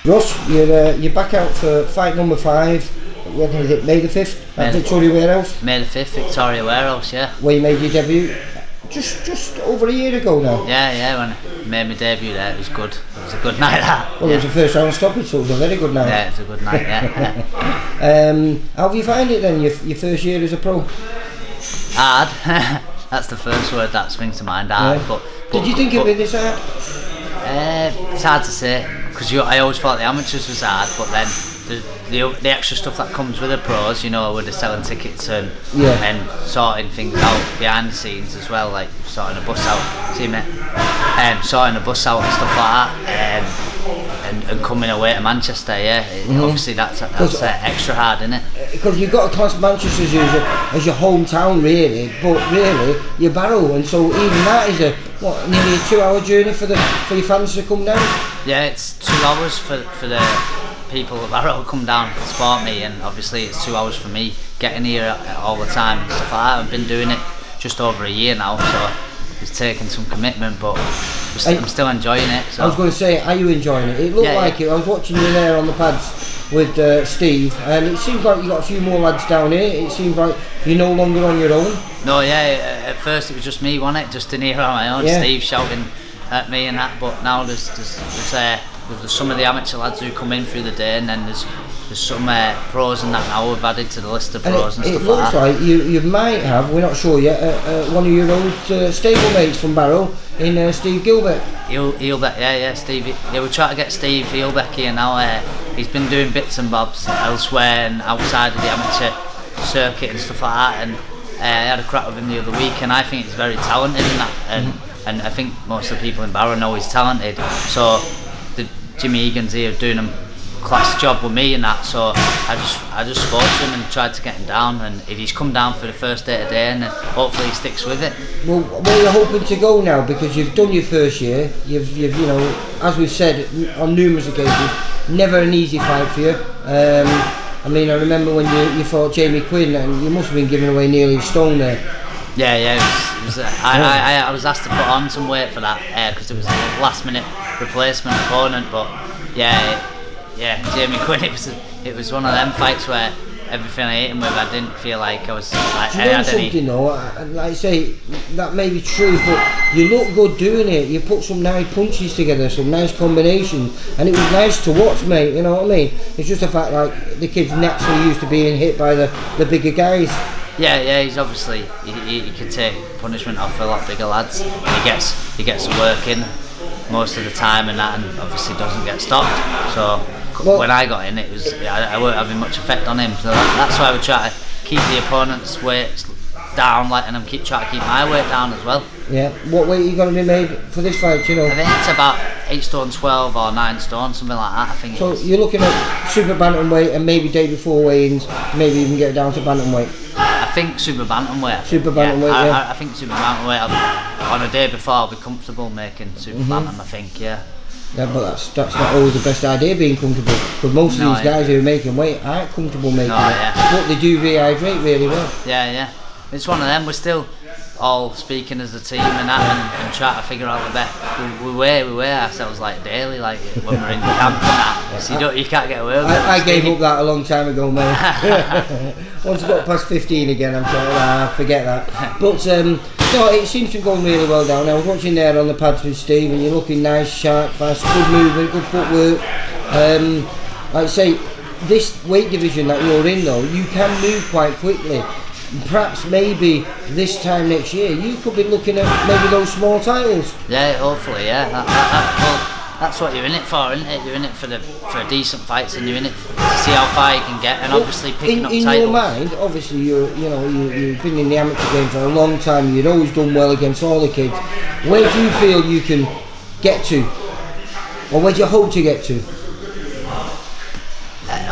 Russ, you're back out for fight number 5. When is it? May the 5th at Victoria Warehouse? May the 5th, Victoria Warehouse, yeah. Where you made your debut? Just over a year ago now. Yeah, when I made my debut there, it was good. It was a good night, that. Well, it was the first round stoppage, so it was a very good night. Yeah, it was a good night, yeah. How have you find it then, your first year as a pro? Hard. That's the first word that springs to mind, hard. Yeah. But did you think it was this hard? It's hard to say, because I always thought the amateurs was hard, but then the extra stuff that comes with the pros, you know, with the selling tickets and sorting things out behind the scenes as well, like sorting a bus out, sorting a bus out and stuff like that, and coming away to Manchester, yeah. Obviously that's extra hard, isn't it? Because you've got to class Manchester as your hometown, really, but really you're Barrow, and so even that is nearly a 2-hour journey for your fans to come down. Yeah, it's 2 hours for the people at Barrow come down to support me, and obviously it's 2 hours for me getting here all the time and stuff like that. I've been doing it just over a year now, so it's taken some commitment, but I'm still enjoying it. So. I was going to say, are you enjoying it? It looked like it. I was watching you there on the pads with Steve, and it seems like you got a few more lads down here. It seems like you're no longer on your own. No, yeah. At first it was just me, wasn't it? Just in here on my own. Yeah. Steve shouting at me and that. But now there's some of the amateur lads who come in through the day, and then there's some pros and that now we've added to the list of pros and stuff like that. It looks like you might have, we're not sure yet, one of your old stablemates from Barrow in Steve Gilbeck. Gilbeck, yeah, Steve. Yeah, we're trying to get Steve Gilbeck here now. He's been doing bits and bobs elsewhere and outside of the amateur circuit and stuff like that, and I had a crack with him the other week, and I think he's very talented in that, and I think most of the people in Barrow know he's talented. So the Jimmy Egan's here doing a class job with me and that, so I just spoke to him and tried to get him down, and he's come down for the first day today, and hopefully he sticks with it. Well, where are you hoping to go now? Because you've done your first year, you've you know, as we've said on numerous occasions, never an easy fight for you. I mean, I remember when you fought Jamie Quinn, and you must have been giving away nearly a stone there. Yeah, it was I was asked to put on some weight for that because it was a last minute replacement opponent, but yeah, Jamie Quinn, it was one of them fights where everything I hit him with, I didn't feel like I was like. Do you know something though? Like I say, that may be true, but you look good doing it. You put some nice punches together, some nice combinations, and it was nice to watch, mate. You know what I mean? It's just the fact like the kid's naturally used to being hit by the bigger guys. Yeah, he's obviously he can take punishment off a lot bigger lads. He gets the work in most of the time and that, and obviously doesn't get stopped. So when I got in, I weren't having much effect on him. So that's why we try to keep the opponent's weight down, and I'm trying to keep my weight down as well. Yeah. What weight are you going to be made for this fight? You know. I think it's about 8 stone 12 or 9 stone, something like that. I think. So you're looking at super bantamweight, and maybe day before weigh-ins, maybe even get down to bantamweight. I think super bantamweight. Super bantamweight, yeah. I think super bantamweight. On a day before, I'll be comfortable making super bantam. I think, yeah. Yeah, but that's not always the best idea, being comfortable, because most of these guys who are making weight aren't comfortable making it. But they do rehydrate really well. Yeah. It's one of them. We're still all speaking as a team and that, and trying to figure out the best. We weigh ourselves like daily, like when we're in camp and that. So you can't get away with it. I gave up that a long time ago, mate. Once I got past 15 again, I'm sort forget that. But no, it seems to be going really well down. I was watching there on the pads with Steve, and you're looking nice, sharp, fast, good movement, good footwork. Like I say, this weight division that you're in though, you can move quite quickly. Perhaps maybe this time next year you could be looking at maybe those small titles. Yeah, hopefully, yeah. Well, that's what you're in it for, isn't it? You're in it for decent fights, and you're in it to see how far you can get, and obviously picking up titles. In your mind, obviously you've been in the amateur game for a long time. You've always done well against all the kids. Where do you feel you can get to Or where do you hope to get to?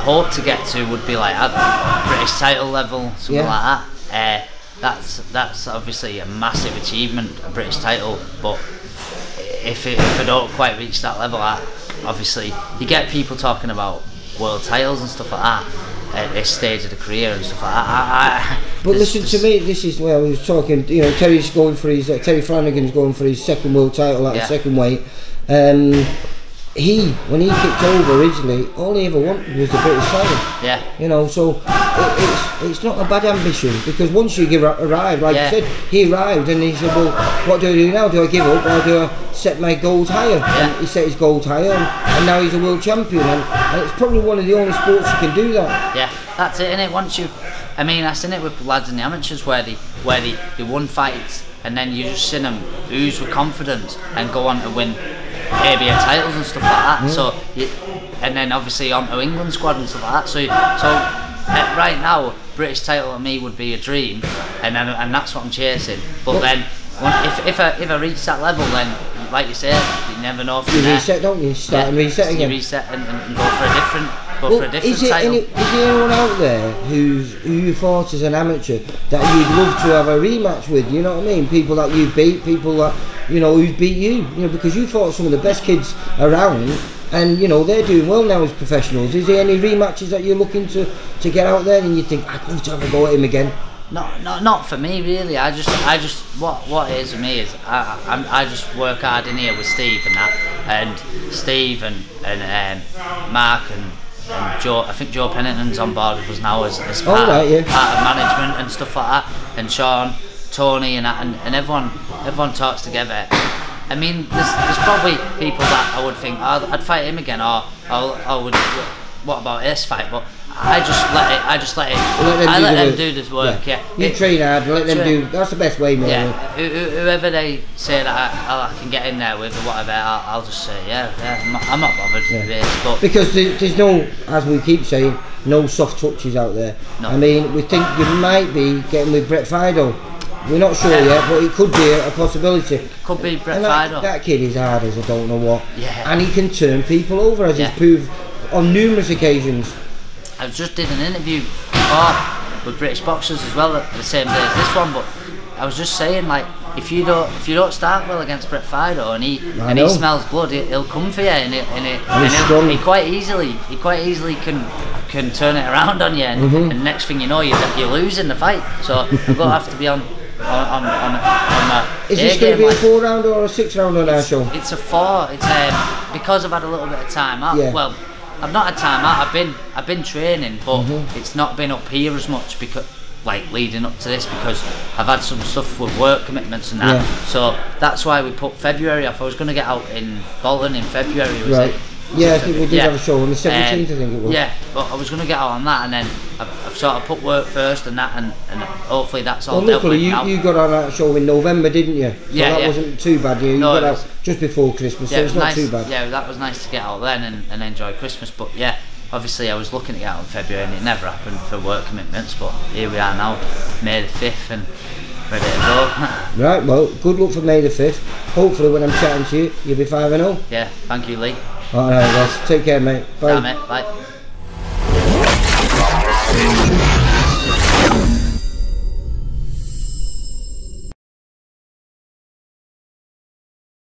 Hope to get to would be like at British title level, something like that. That's obviously a massive achievement, a British title. But if I don't quite reach that level, obviously you get people talking about world titles and stuff like that at this stage of the career and stuff like that. But listen to me, this is where we was talking. You know, Terry Flanagan's going for his second world title at the second weight. When he kicked over originally, all he ever wanted was the British title. Yeah. You know, so it's not a bad ambition, because once you arrive, like you said, he arrived and he said, well, what do I do now? Do I give up, or do I set my goals higher? And he set his goals higher, and now he's a world champion, and it's probably one of the only sports you can do that. Yeah, that's it, innit? Once you, I mean, I've seen it with lads in the amateurs where they won fights, and then you just seen them ooze with confidence and go on to win ABA titles and stuff like that. So, and then obviously onto England squad and stuff like that. So right now, British title to me would be a dream, and that's what I'm chasing. But then, if I reach that level, then like you said, you never know. You reset, don't you? Start and reset again. You reset and go for a different. Title. Is there anyone out there who you fought as an amateur that you'd love to have a rematch with? You know what I mean? People that you beat, people that who've beat you. You know, because you fought some of the best kids around, and they're doing well now as professionals. Is there any rematches that you're looking to get out there, and you think I'd love to have a go at him again? Not for me really. I just what it is for me is I just work hard in here with Steve and Steve and Mark and Joe. I think Joe Pennington's on board with us now as part of management and stuff like that, and Sean, Tony and everyone talks together. I mean, there's probably people that I would think I'd fight him again, or I would. What about this fight? But I just let them do this work. Yeah. You train hard, let them do. That's the best way, mate. Yeah. Whoever they say that I can get in there with or whatever, I'll just say I'm not bothered with this. But because there's no, as we keep saying, no soft touches out there. No. I mean, we think you might be getting with Brett Fido. We're not sure yet, but it could be a possibility. Could be Brett Fido. That kid is hard as I don't know what. Yeah. And he can turn people over, as he's proved on numerous occasions. I just did an interview before with British boxers as well at the same day as this one, but I was just saying, like, if you don't start well against Brett Fido and he smells blood, he'll come for you, and he quite easily can turn it around on you, and next thing you know you're losing the fight. So you've got to have to be on Is this going to be a 4-round or a 6-round on our show? It's a 4. It's because I've had a little bit of time out. Well, I've not had time out. I've been training, but it's not been up here as much because, like, leading up to this, because I've had some stuff with work commitments and that. So that's why we put February off. I was going to get out in Bolton in February. Was it? Yeah, I think we did have a show on the 17th. I think it was. Yeah, but I was going to get out on that, and then I've sort of put work first and that, and hopefully that's all. Well, luckily you got on that show in November, didn't you? So that wasn't too bad. You got out just before Christmas, so it's not too bad. Yeah, that was nice to get out then and enjoy Christmas. But yeah, obviously I was looking to get out in February, and it never happened for work commitments. But here we are now, May the 5th, and ready to go. Right, well, good luck for May the 5th. Hopefully when I'm chatting to you, you'll be 5-0. Yeah, thank you, Lee. Alright, guys, take care, mate. Bye. Bye, mate. Bye.